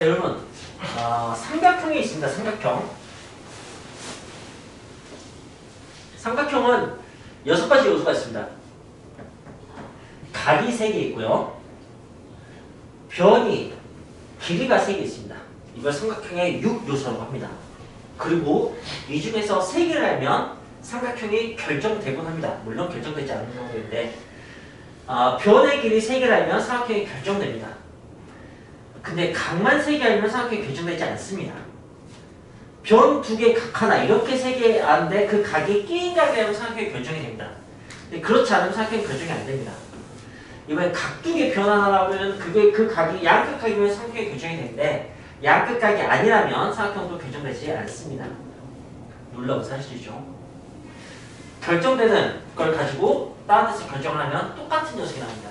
여러분, 삼각형이 있습니다. 삼각형. 삼각형은 6가지 요소가 있습니다. 각이 3개 있고요. 변이, 길이가 3개 있습니다. 이걸 삼각형의 6요소라고 합니다. 그리고 이 중에서 3개를 알면 삼각형이 결정되곤 합니다. 물론 결정되지 않는 경우인데 변의 길이 3개를 알면 삼각형이 결정됩니다. 근데 각만 3개 알면 삼각형이 결정되지 않습니다. 변 2개, 각 하나 이렇게 3개 아는데 그 각이 끼인 각이 되면 삼각형이 결정이 됩니다. 근데 그렇지 않으면 삼각형이 결정이 안 됩니다. 이번에 각 2개 변 하나라면 그 각이 양끝 각이면 삼각형이 결정이 되는데 양끝 각이 아니라면 삼각형도 결정되지 않습니다. 놀라워서 하시죠. 결정되는 걸 가지고 다른 데서 결정을 하면 똑같은 녀석이 나옵니다.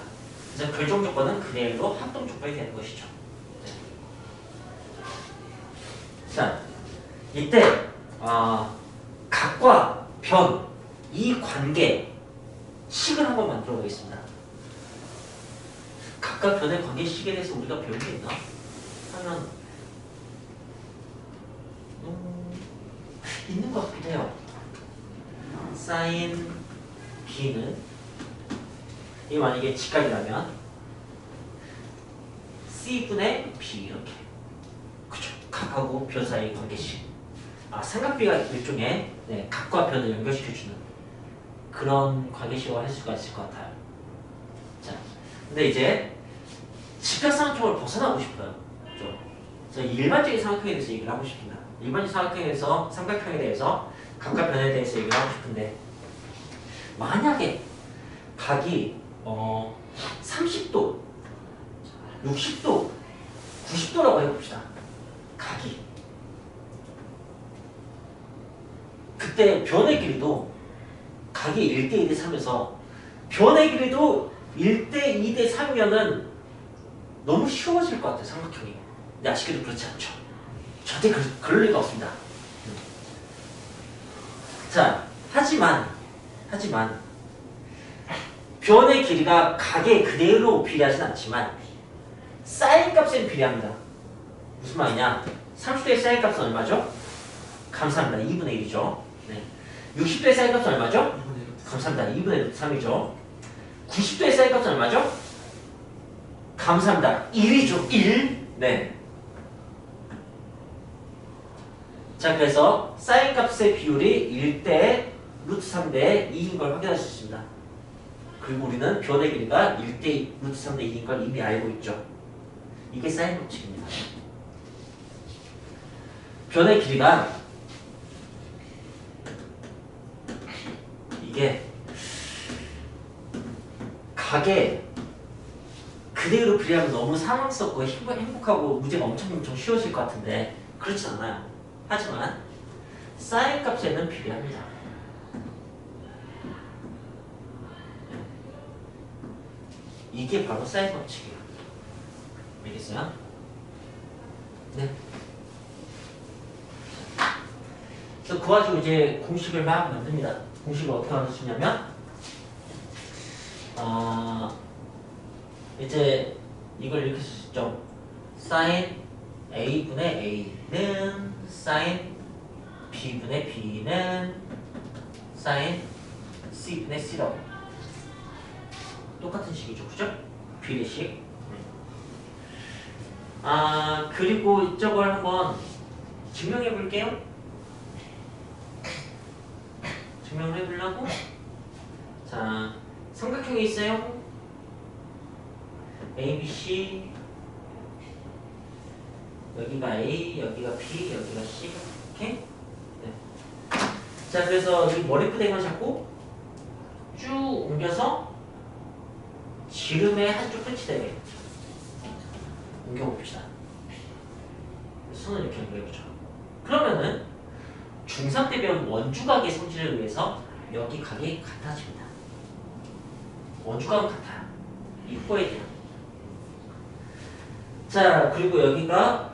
그래서 결정 조건은 그대로 합동 조건이 되는 것이죠. 자, 이때 각과 변, 이 관계 식을 한번 만들어 보겠습니다. 각과 변의 관계 식에 대해서 우리가 배운 게 있나? 하면 있는 것 같기도 해요. 사인 B는 이 만약에 직각이라면 C분의 B 이렇게 그죠? 각하고 변 사이의 관계식. 삼각비가 일종의 각과 변을 연결시켜주는 그런 관계식을 할 수가 있을 것 같아요. 자, 근데 이제 직각삼각형을 벗어나고 싶어요. 그죠? 그래서 일반적인 삼각형에 대해서 얘기를 하고 싶습니다. 일반적인 삼각형에 대해서 각과 변에 대해서 얘기를 하고 싶은데 만약에 각이 30도, 60도, 90도라고 해봅시다. 각이. 그때 변의 길이도 각이 1대 2대 3에서 변의 길이도 1대 2대 3이면은 너무 쉬워질 것 같아요. 삼각형이. 근데 아쉽게도 그렇지 않죠. 절대 그럴 리가 없습니다. 자, 하지만 변의 길이가 각에 그대로 비례하진 않지만 사인 값에는 비례합니다. 무슨 말이냐? 30도의 사인 값은 얼마죠? 감사합니다. 2분의 1이죠. 네. 60도의 사인 값은 얼마죠? 감사합니다. 2분의 3이죠. 90도의 사인 값은 얼마죠? 감사합니다. 1이죠. 1. 네. 자, 그래서 사인 값의 비율이 1대 루트 3대 2인 걸 확인할 수 있습니다. 그리고 우리는 변의 길이가 1대 루트 3대 2인 걸 이미 알고 있죠. 이게 사인 법칙입니다. 변의 길이가 이게 각에 그대로 비례하면 너무 상황스럽고 행복하고 문제가 엄청 쉬워질 것 같은데 그렇지 않아요. 하지만 사인 값에는 비례합니다. 이게 바로 사인 법칙이에요. 알겠어요? 네. 그래서 그 가지고 이제 공식을 막 만듭니다. 공식을 어떻게 만드시냐면 이제 이걸 이렇게 쓸 수 있죠. 사인 A분의 A는 사인 B분의 B는 사인 C분의 C라고. 똑같은 식이죠. 그죠? 비례식. 그리고 이쪽을 한번 증명해 볼게요. 증명을 해보려고. 자, 삼각형이 있어요. A, B, C. 여기가 A, 여기가 B, 여기가 C. 이렇게. 네. 자, 그래서 이 머리끄댕이만 잡고 쭉 옮겨서 지름의 한쪽 끝이 되게 옮겨봅시다. 손을 이렇게 옮겨보죠. 그러면은 중3대 원주각의 성질을 위해서 여기 각이 같아집니다. 원주각은 같아요. 이거에 대한. 자, 그리고 여기가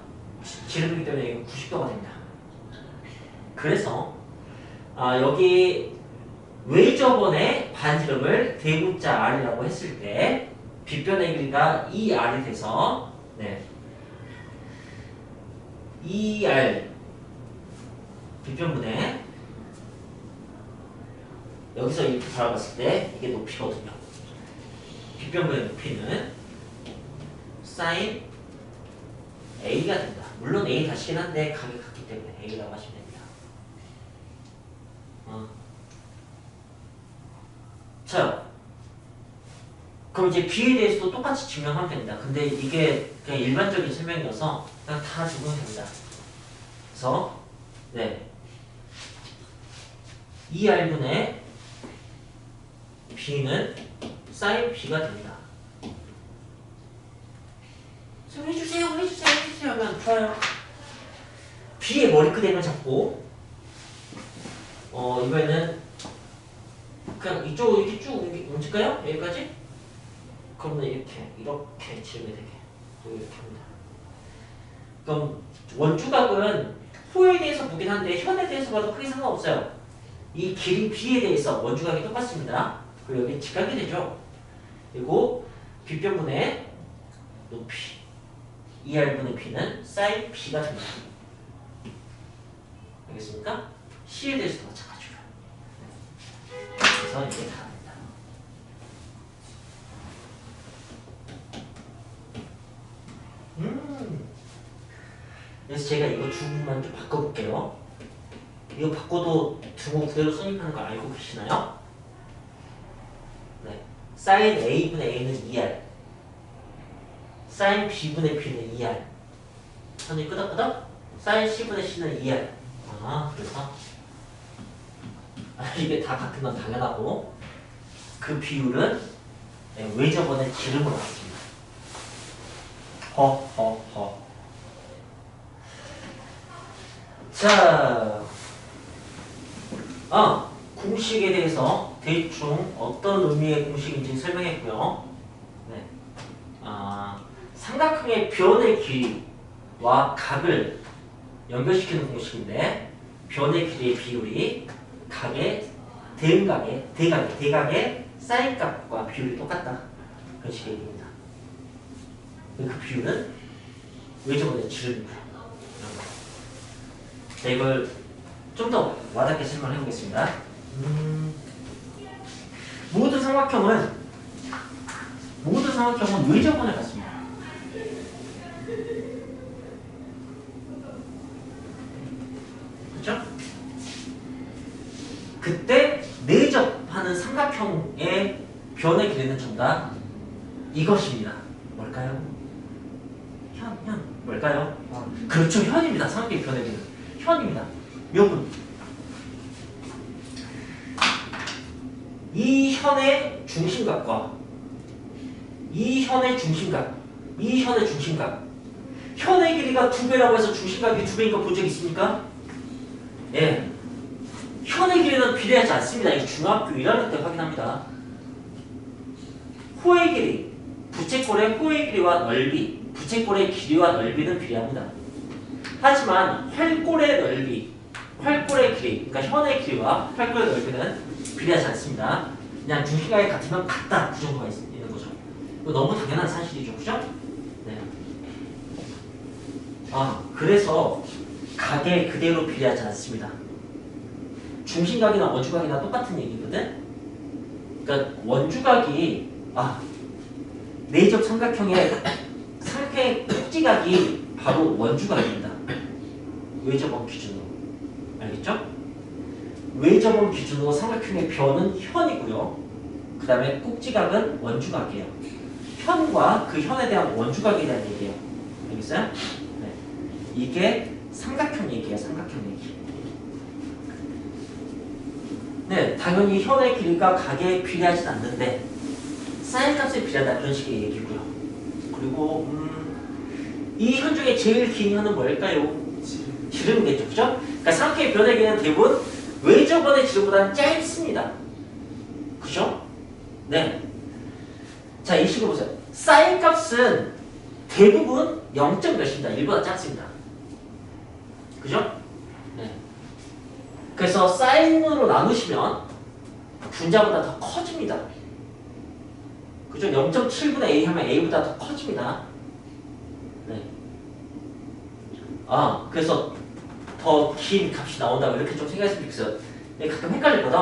지름이기 때문에 여기 90도가 됩니다. 그래서 여기 외접원의 반지름을 대문자 R이라고 했을 때 빗변의 길이가 2R이 돼서 2R 빗변분의 여기서 이렇게 바라봤을 때 이게 높이거든요. 빗변분의 높이는 sin A가 된다. 물론 A 다시긴 한데 각이 같기 때문에 A라고 하시면 됩니다. 자, 그럼 이제 B에 대해서도 똑같이 증명하면 됩니다. 근데 이게 그냥 일반적인 설명이어서 그냥 다 적으면 됩니다. 그래서 네, 2R분의 B는 sin B가 됩니다. 해주세요 하면 좋아요. B의 머리끄댕을 잡고 이번에는 그냥 이쪽으로 이렇게 쭉 옮길까요? 여기까지? 그러면 이렇게 지르게 되게 이렇게 합니다. 그럼 원주각은 호에 대해서 보긴 한데 현에 대해서 봐도 크게 상관없어요. 이 길이 B에 대해서 원주각이 똑같습니다. 그리고 여기 직각이 되죠. 그리고 빗변분의 높이 2R분의 B는 sin B가 됩니다. 알겠습니까? C에 대해서도 마찬가지로. 그래서 이게 다 됩니다. 그래서 제가 이거 두 부분만 좀 바꿔볼게요. 이거 바꿔도 등호 그대로 성립하는 거 알고 계시나요? 네. sin A분의 A는 2R sin B분의 B는 2R 선이 끄덕끄덕 sin C분의 C는 2R 그래서 이게 다 같은 건 당연하고 그 비율은 외접원의 기름으로 같습니다. 허허허. 자, 공식에 대해서 대충 어떤 의미의 공식인지 설명했고요. 네. 삼각형의 변의 길이와 각을 연결시키는 공식인데 변의 길이의 비율이 각의 대각의 사인 값과 비율이 똑같다. 그런 식의 얘기입니다. 그 비율은 외접원의 지름이고요. 자, 이걸 좀 더 와닿게 설명해 보겠습니다. 모든 삼각형은 외접원을 갖습니다. 그렇죠? 그때 내접하는 삼각형의 변의 길이는 전부 다 이것입니다. 뭘까요? 현. 뭘까요? 그렇죠. 현입니다. 삼각형의 변의 길이는 현입니다. 묘분. 이 현의 중심각과 이 현의 중심각, 현의 길이가 2배라고 해서 중심각이 2배인 거 본 적 있습니까? 예. 현의 길이는 비례하지 않습니다. 이거 중학교 1학년 때 확인합니다. 호의 길이, 부채꼴의 호의 길이와 넓이, 부채꼴의 길이와 넓이는 비례합니다. 하지만 활꼴의 길이, 그러니까 현의 길이와 활꼴의 넓이는 비례하지 않습니다. 그냥 중심각이 같으면 같다. 그 정도가 있는 거죠. 이거 너무 당연한 사실이죠. 그죠? 네. 그래서 각에 그대로 비례하지 않습니다. 중심각이나 원주각이나 똑같은 얘기거든. 그러니까 원주각이 내접 삼각형의 꼭지각이 바로 원주각입니다. 외접원 기준으로. 알겠죠? 외접원 기준으로 삼각형의 변은 현이고요. 그 다음에 꼭지각은 원주각이에요. 현과 그 현에 대한 원주각에 대한 얘기예요. 알겠어요? 네. 이게 삼각형 얘기예요. 삼각형 얘기. 네, 당연히 현의 길이가 각에 비례하진 않는데 사인 값에 비례하다 그런 식의 얘기고요. 그리고 이 현 중에 제일 긴 현은 뭘까요? 지름이겠죠, 그죠? 그러니까 삼각형의 변의 길이는 대부분 외접원의 지름보다는 짧습니다. 그죠? 네. 자, 이 식으로 보세요. 사인 값은 대부분 0. 몇입니다. 1보다 작습니다. 그죠? 네. 그래서 사인으로 나누시면 분자보다 더 커집니다. 그죠? 0.7분의 A 하면 A보다 더 커집니다. 네. 그래서 더 긴 값이 나온다고 이렇게 좀 생각했으면 좋겠어요. 근데 가끔 헷갈리거든.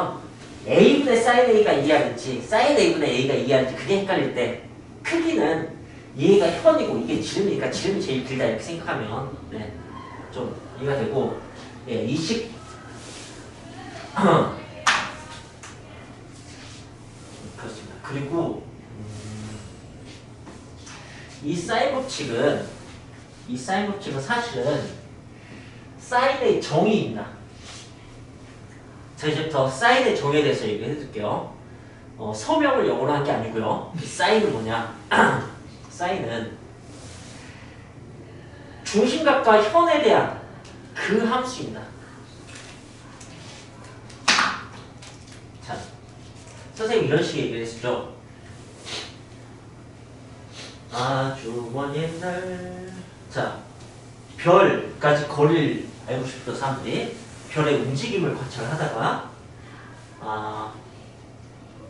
a분의 sin a가 이해하는지 sin a분의 a가 이해하는지 그게 헷갈릴 때 크기는 얘가 현이고 이게 지름이니까 지름이 제일 길다 이렇게 생각하면 네, 좀 이해가 되고 예, 이식 그렇습니다. 그리고 이 사인 법칙은 사실은 사인의 정의 있나? 자 이제부터 사인의 정의에 대해서 얘기해 줄게요. 서명을 영어로 한 게 아니고요. 이 사인은 뭐냐? 사인은 중심각과 현에 대한 그 함수입니다. 자, 선생님 이런 식의 얘기를 했었죠. 아주 먼 옛날 자 별까지 거리를 알고 싶던 사람들이 별의 움직임을 관찰하다가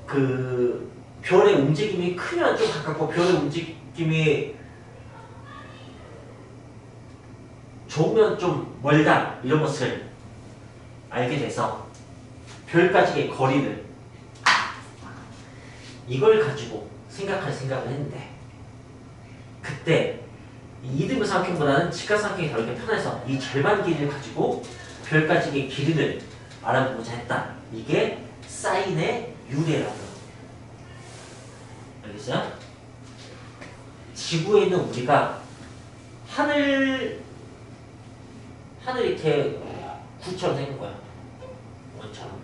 그 별의 움직임이 크면 좀 가깝고 별의 움직임이 좁으면 좀 멀다 이런 것을 알게 돼서 별까지의 거리를 이걸 가지고 생각을 했는데 그때 이 2등급 삼각형보다는 직각삼각형이 다르게 편해서 이 절반 길이를 가지고 별까지의 길이를 알아보고자 했다. 이게 사인의 유래라고. 알겠어요? 지구에 있는 우리가 하늘 이렇게 구처럼 생긴 거야. 원처럼.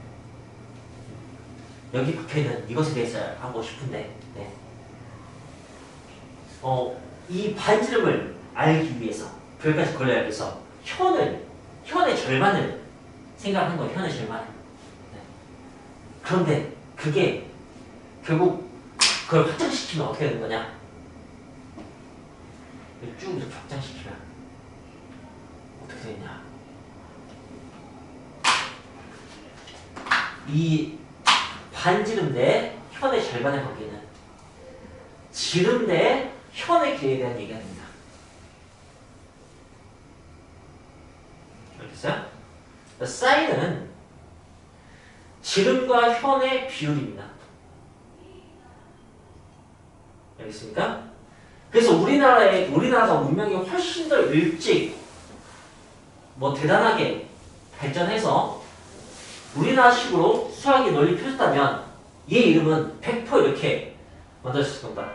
여기 박혀있는 이것에 대해서 알고 싶은데 네. 이 반지름을 알기 위해서 별까지 걸려야 해서 현의 절반을 생각한 거예요. 현의 절반을. 네. 그런데 그게 결국 그걸 확장시키면 어떻게 되는 거냐? 쭉 이렇게 확장시키면 어떻게 되냐? 이 반지름 대 현의 절반의 관계는 지름 대 현의 길이에 대한 얘기가 됩니다. 알겠어요? 사인은 지름과 현의 비율입니다. 알겠습니까? 그래서 우리나라가 문명이 훨씬 더 일찍 대단하게 발전해서 우리나라식으로 수학이 널리 펴졌다면 얘 이름은 100% 이렇게 만들어졌을 겁니다.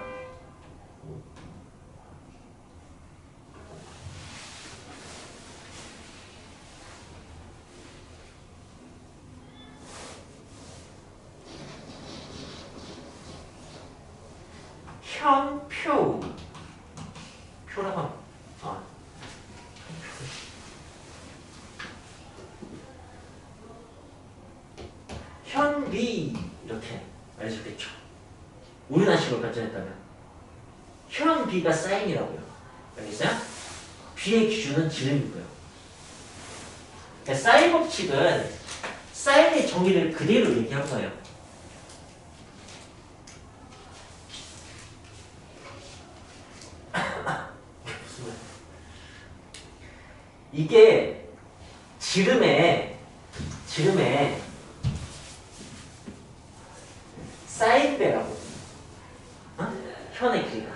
표라고 합니다. 현비 이렇게 알려졌겠죠. 우리나라식으로 발전했다면 현비가 사인이라고요. 알겠어요? 비의 기준은 지름이고요. 사인 법칙은 사인의 정의를 그대로 얘기한 거예요. 이게 지름에 사인배라고 현의 길이가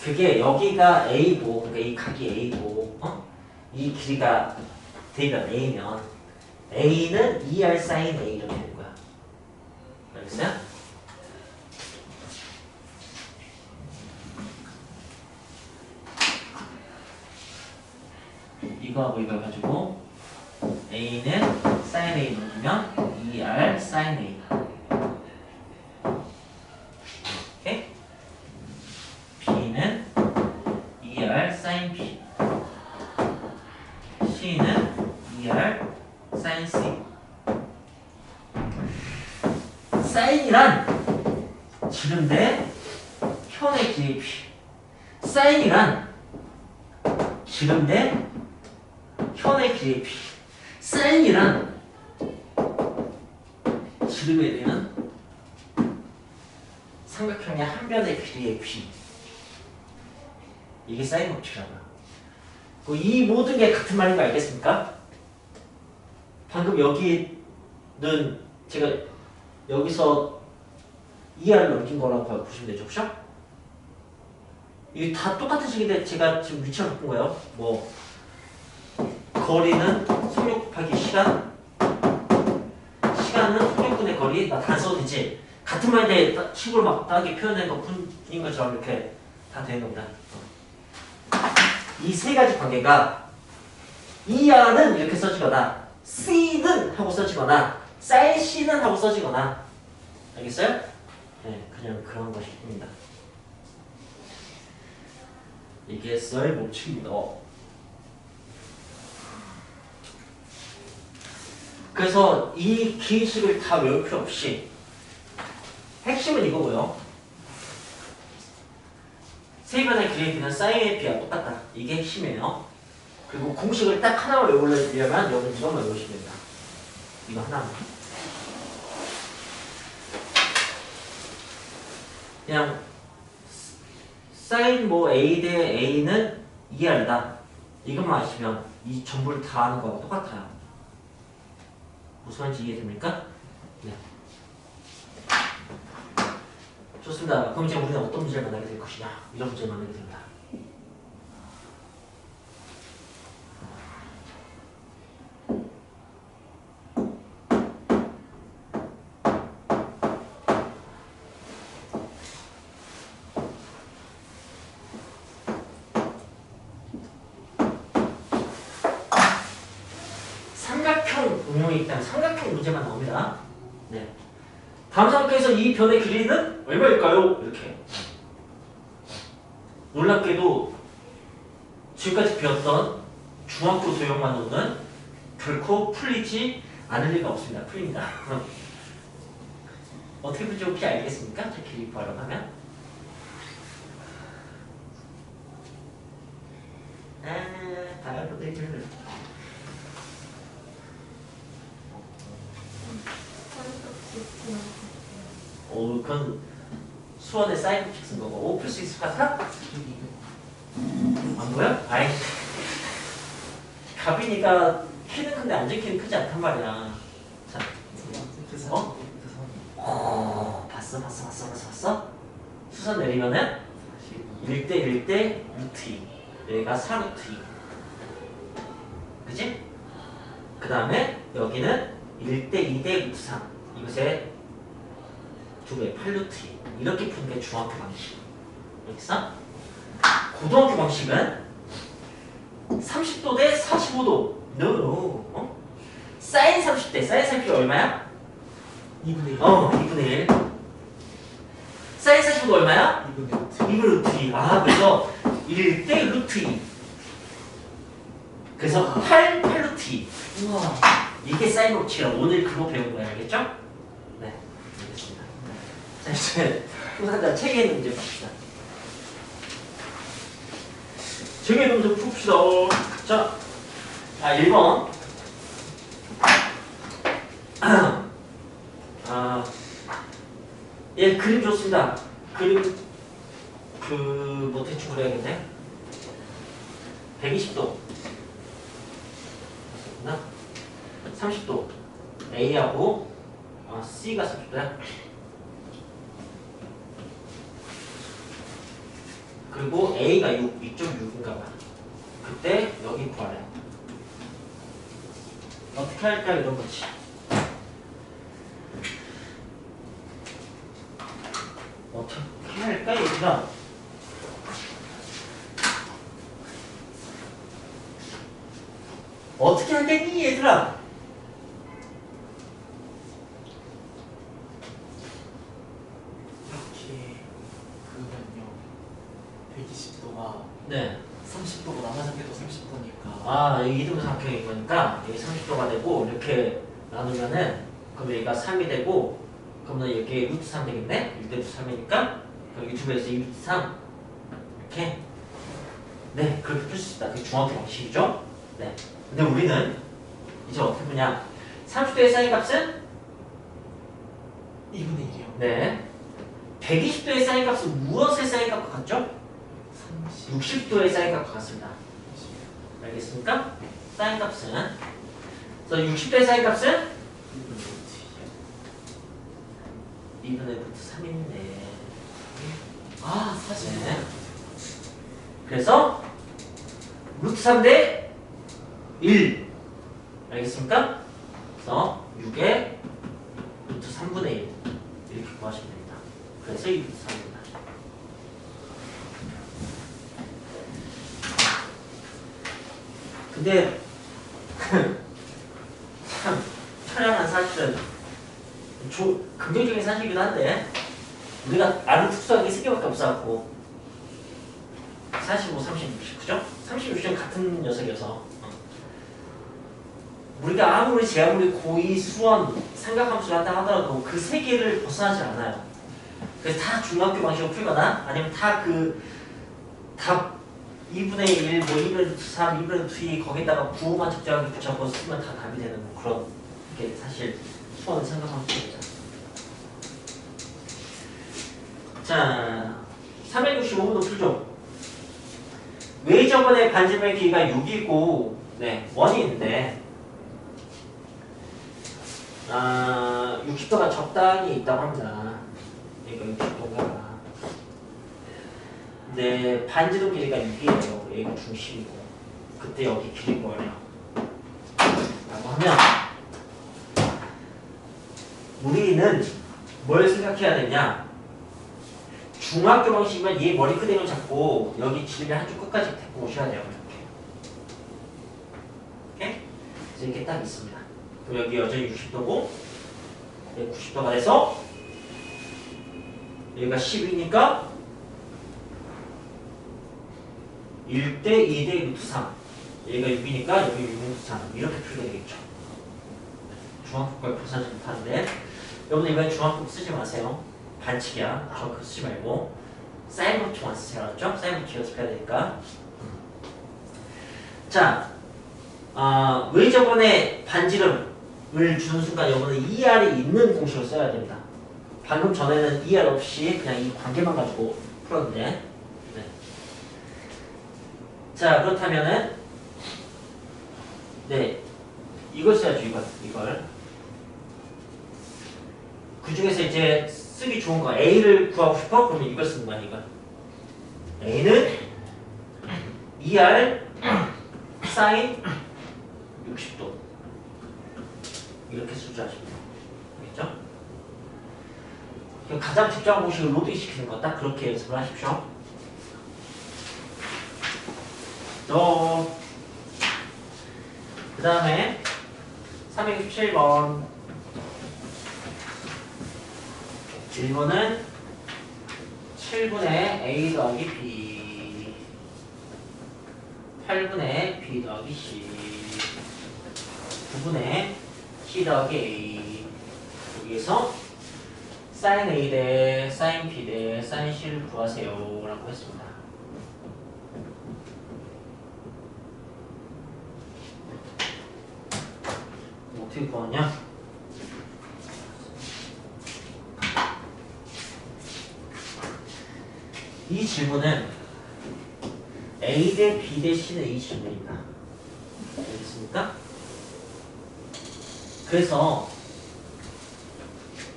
그게 여기가 A고 그러니까 이 각이 A고 이 길이가 대입면 A면 A는 2R sin A 이렇게 되는 거야. 알겠어요? 이거하고 이걸 가지고 A는 sin A 넣으면 2R sin A. 오케이? B는 2R sin B. C는 2R sin C. 사인이란 지름 대 현의 길이 B. 사인이란 지름 대 현의 길이의 B. 사인이란 지름에 대한 삼각형의 한 변의 길이의 B. 이게 사인 법칙이라고요. 이 모든 게 같은 말인 거 알겠습니까? 방금 여기는 제가 여기서 ER을 넘긴 거라고 보시면 되죠. 그쵸? 이게 다 똑같은 식인데 제가 지금 위치를 바꾼 거예요. 뭐 거리는 속력 곱하기 시간, 시간은 속력분의 거리. 나 다 써도 되지. 같은 말인데 식으로 막 다르게 표현된 것 뿐인 것처럼 이렇게 다 되는 겁니다. 이 세 가지 관계가 ER은 이렇게 써지거나 C는 하고 써지거나 사인 C는 하고 써지거나 알겠어요? 네, 그냥 그런 것입니다. 이게 사인 법칙입니다. 그래서 이 기식을 다 외울 필요 없이 핵심은 이거고요. 세변의 그래프는 사인의 비와 똑같다. 이게 핵심이에요. 그리고 공식을 딱 하나만 외우려면 여러분 이것만 외우시면 됩니다. 이거 하나만. 그냥 사인 뭐 A 대 A는 ER이다. 이것만 아시면 이 전부를 다 아는 거하고 똑같아요. 무슨 말인지 이해됩니까? 네. 좋습니다. 그럼 이제 우리는 어떤 문제를 만나게 될 것이냐? 이런 문제를 만나게 됩니다. 삼각형 응용이 있다면 삼각형 문제만 나옵니다. 네. 다음 삼각형에서 이 변의 길이는 얼마일까요? 이렇게. 놀랍게도 지금까지 배웠던 중학교 도형만으로는 결코 풀리지 않을 리가 없습니다. 풀립니다. 어떻게 풀지 혹시 알겠습니까? 저 길이 구하려고 하면. 다이아몬드를. 그건 수원에 사인 법칙 쓴 거고. 5 플러스 X가 4? 안 보여? 아이. 가빈이가 키는 큰데 앉은 키는 크지 않단 말이야. 자, 봤어? 수선 내리면은 1대 1대 루트 2. 여기가 4 루트 2. 그치? 그 다음에 여기는 1대 2대 루트 3. 이것에 2배 8 루트 2. 이렇게 푸는 게 중학교 방식. 알겠어? 고등학교 방식은 30도 대 45도. No. 사인 30대. 사인 30도 얼마야? 2분의 1. 2분의 1. 사인 45도 얼마야? 2분의 루트 2. 그래서 1대 루트 2. 그래서 8 루트 2. 우와. 이게 사인 법칙이라고. 오늘 그거 배운 거야. 알겠죠? 네. 알겠습니다. 자, 이제 풍산자 체계 문제 봅시다. 체계 문제 풉시다. 자, 1번. 예, 그림 좋습니다. 그림, 뭐 대충 그려야겠네. 120도. 30도. A하고, C가 30도야. 그리고 A가 6, 2.6인가 봐. 그때 여기 구하래. 어떻게 할까 이런 거지. 어떻게 할까 얘들아. 어떻게 하겠니 얘들아. 이렇게 그러면요 120도가 네. 30도고 남아장계도 30도니까 여기 이등분 삼각형인 거니까 여기 30도가 되고 이렇게 나누면은 그럼 여기가 3이 되고 그러면 여기 루트 3 되겠네? 1대 루트 3이니까 그럼 여기 2배에서 2 루트 3 이렇게 네 그렇게 풀 수 있다. 그게 중학교 방식이죠? 네. 근데 우리는 이제 어떻게 보냐 30도의 사인 값은 2분의 1이요. 네 120도의 사인 값은 무엇의 사인 값과 같죠? 30 60도의 사인 값과 같습니다. 알겠습니까? 사인 값은 그래서 60도의 사인 값은 2분의 루트 3이네. 아, 사실. 네. 그래서 루트 3 대 1. 알겠습니까? 그래서 6의 루트 3분의 1 이렇게 구하시면 됩니다. 그래서 2 루트 3입니다. 근데 참 처량한 사실은 긍정적인 사실이긴 한데 우리가 아는 특수한 게 3개밖에 없어갖고 45, 30, 60 그죠? 30, 60은 같은 녀석이어서 우리가 아무리 고2 수원 삼각함수를 한다 하더라도 그 3개를 벗어나지 않아요. 그래서 다 중학교 방식으로 풀거나 아니면 다 답 2분의 1, 뭐 2분의 루트 3, 2분의 루트 2 거기다가 부호만 적절하게 붙여서 쓰면 다 답이 되는 뭐 그런 게 사실 수원 삼각함수입니다. 자, 365분도 풀죠. 왜 저번에 반지름의 길이가 6이고 네, 1이 있는데 60도가 적당히 있다고 합니다. 이거 60도가. 근데 반지름 길이가 6이에요. 여기가 중심이고 그때 여기 길이 뭐예요? 라고 하면 우리는 뭘 생각해야 되냐? 중학교 방식이면 얘 머리 그대로 잡고 여기 길이 한쪽 끝까지 데리고 오셔야 돼요. 이렇게. 그래서 이렇게 딱 있습니다. 그럼 여기 여전히 60도고 90도가 돼서 여기가 12니까 1대 2대 루트 3 여기가 6이니까 여기 6 루트 3 이렇게 풀게 되겠죠. 중학교까지 부사지 못하는데 여러분 이번에 중학교 쓰지 마세요. 반칙이야. 저 그거 쓰지 말고 사인 루트만 쓰세요. 알았죠? 사인 루트 연습해야 되니까. 자, 왜 저번에 반지름을 주는 순간 여러분은 ER이 있는 공식을 써야 됩니다. 방금 전에는 ER 없이 그냥 이 관계만 가지고 풀었는데 네. 자, 그렇다면은 네, 이걸 써야죠. 이걸 그 중에서 이제 쓰기 좋은 거 A를 구하고 싶어? 그러면 이걸 쓰는 거야. 이걸 A는 ER 사인 60도 이렇게 수주하시면 돼요. 알겠죠? 가장 집중한 공식을 로딩 시키는 거 딱 그렇게 연습을 하십시오. 또 그 다음에 367번 1번은 7분의 A 더하기 B 8분의 B 더하기 C 9분의 C 더하기 A 여기에서 sin A 대 sin B 대 sin C를 구하세요 라고 했습니다. 어떻게 구하냐? 이 질문은 A 대 B 대 C는 이 질문입니다. 알겠습니까? 그래서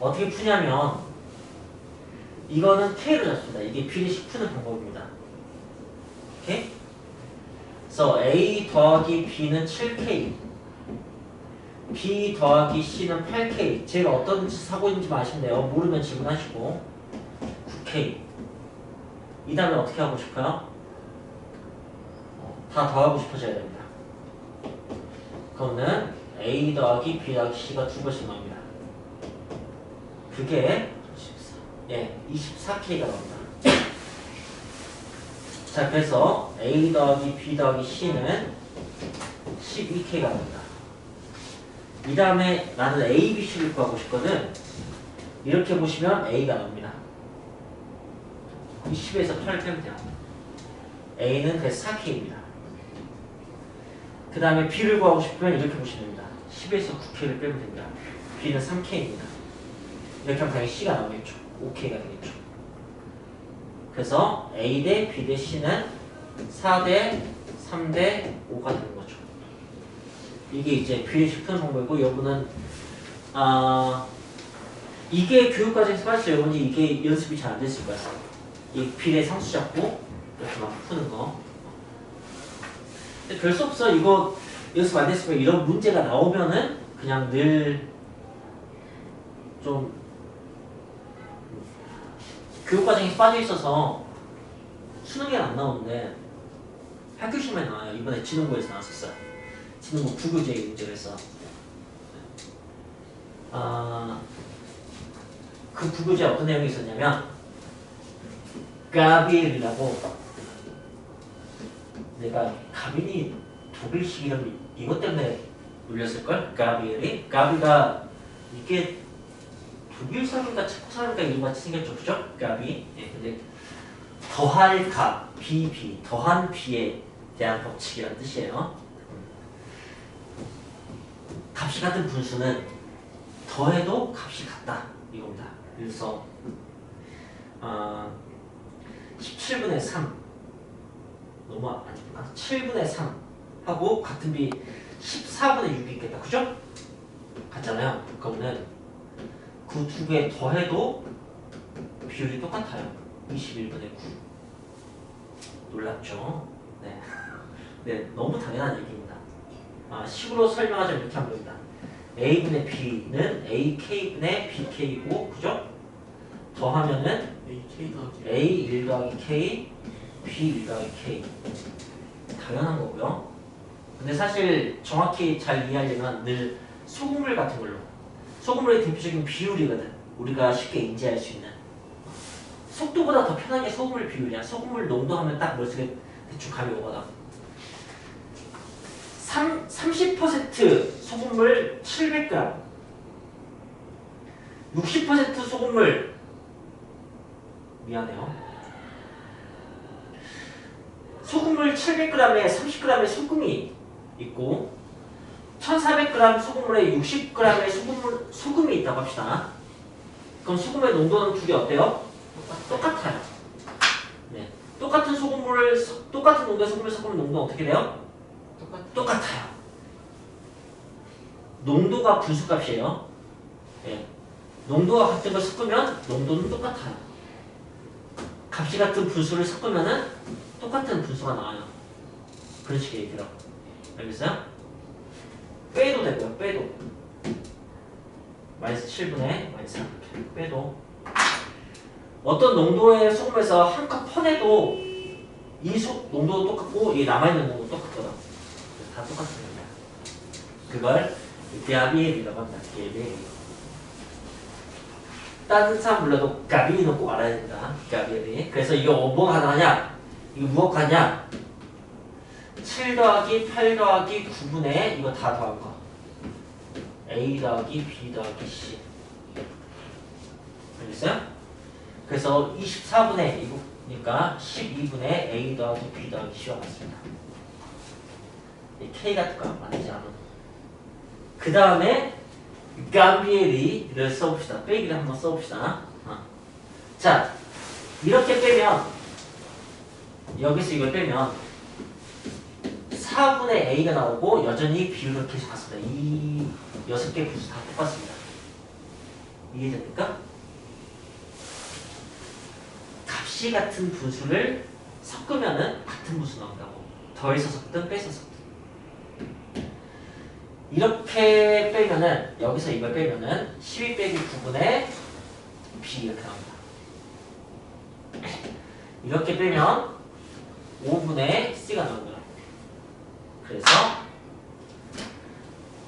어떻게 푸냐면 이거는 K로 잡습니다. 이게 B를 푸는 방법입니다. 오케이? 그래서 A 더하기 B는 7K B 더하기 C는 8K 제가 어떤 사고인지 아시면 돼요. 모르면 질문하시고 9K 이 다음에 어떻게 하고 싶어요? 다 더하고 싶어져야 됩니다. 그러면 A 더하기 B 더하기 C가 두 번씩 나옵니다. 그게 24K가 나옵니다. 자, 그래서 A 더하기 B 더하기 C는 12K가 나옵니다. 이 다음에 나는 A, B, C를 구하고 싶거든. 이렇게 보시면 A가 나옵니다. 이 10에서 8을 빼면 돼요. A는 그래서 4K입니다. 그 다음에 B를 구하고 싶으면 이렇게 보시면 됩니다. 10에서 9K를 빼면 됩니다. B는 3K입니다. 이렇게 하면 당연히 C가 나오겠죠. 5K가 되겠죠. 그래서 A 대 B 대 C는 4대 3대 5가 되는 거죠. 이게 이제 비례식 푸는 방법이고 여러분은 이게 교육과정에서 봤어요. 여러분이 이게 연습이 잘 안 됐을 거예요. 이 비례 상수 잡고 이렇게 막 푸는 거. 근데 별 수 없어. 이거 연습 안 됐을 거예요. 이런 문제가 나오면은 그냥 늘 좀 교육과정에 빠져 있어서 수능에 안 나오는데 학교 시험에 나와요. 이번에 지능고에서 나왔었어요. 지능고 국어제 문제를 했어. 그 국어제 어떤 내용이 있었냐면 가비엘이라고 내가 가빈이 독일식 이름 이것 때문에 놀렸을걸? 가비엘이 가비가 이게 독일 사람인가 체코 사람인가 이름 같이 생겼죠, 그죠? 가비. 예, 근데 더할 가, 비, 더한 비에 대한 법칙이라는 뜻이에요. 값이 같은 분수는 더해도 값이 같다 이겁니다. 그래서 17분의 3 너무 아니구나. 7분의 3 하고 같은 비 14분의 6이 있겠다, 그죠? 같잖아요. 그러면은 그 두 개 더해도 비율이 똑같아요. 21분의 9. 놀랍죠? 네. 네, 너무 당연한 얘기입니다. 식으로 설명하자면 이렇게 하면 됩니다. A분의 B는 AK분의 BK고, 그죠? 더하면은 A1 더하기 K, B1 더하기 K. 당연한 거고요. 근데 사실 정확히 잘 이해하려면 늘 소금물 같은 걸로. 소금물의 대표적인 비율이거든. 우리가 쉽게 인지할 수 있는. 속도보다 더 편하게 소금물 비율이야. 소금물 농도 하면 딱 머릿속에 대충 감이 오거든. 30% 소금물 700g, 60% 소금물, 미안해요. 소금물 700g에 30g의 소금이 있고 1400g 소금물에 60g의 소금이 있다고 합시다. 그럼 소금의 농도는 두 개 어때요? 똑같아요. 네. 똑같은 농도의 소금을 섞으면 농도는 어떻게 돼요? 똑같아요. 농도가 분수값이에요. 네. 농도가 같은 걸 섞으면 농도는 똑같아요. 값이 같은 분수를 섞으면은 똑같은 분수가 나와요. 그런 식의 얘기라고. 알겠어요? 빼도 되고요. 빼도. 마이너스 7분의 마이너스 3 빼도. 어떤 농도의 소금에서 한 컵 퍼내도 이 농도도 똑같고 이 남아있는 농도도 똑같거든. 다 똑같습니다. 그걸 가비엘이라고 합니다. 가비엘. 다른 사람 불러도 가비엘은 꼭 알아야 된다. 가비엘이. 그래서 이거 뭐가 가능하냐? 이거 무엇 같냐? 7 더하기 8 더하기 9분의 이거 다 더한 거. A 더하기 B 더하기 C. 알겠어요? 그래서 24분의 이거니까 12분의 A 더하기 B 더하기 C가 맞습니다. K 같은 거 만들지 않아도. 그 다음에 가비엘이를 써봅시다. 빼기를 한번 써봅시다. 자, 이렇게 빼면 여기서 이걸 빼면 4분의 A가 나오고 여전히 비율은 계속 같습니다. 이 6개 분수 다 똑같습니다. 이해됩니까? 값이 같은 분수를 섞으면은 같은 분수 나온다고. 더해서 섞든 빼서 섞든. 이렇게 빼면은 여기서 이걸 빼면은 12 빼기 9분의 B 이렇게 나옵니다. 이렇게 빼면 5분의 C가 나옵니다. 그래서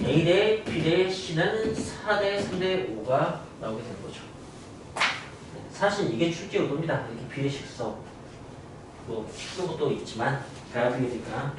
A 대 B 대 C는 4 대 3 대 5가 나오게 되는 거죠. 사실 이게 출제 의도입니다. 이렇게 비례식 써. 뭐, 쓰는 것도 있지만, 가비엘이니까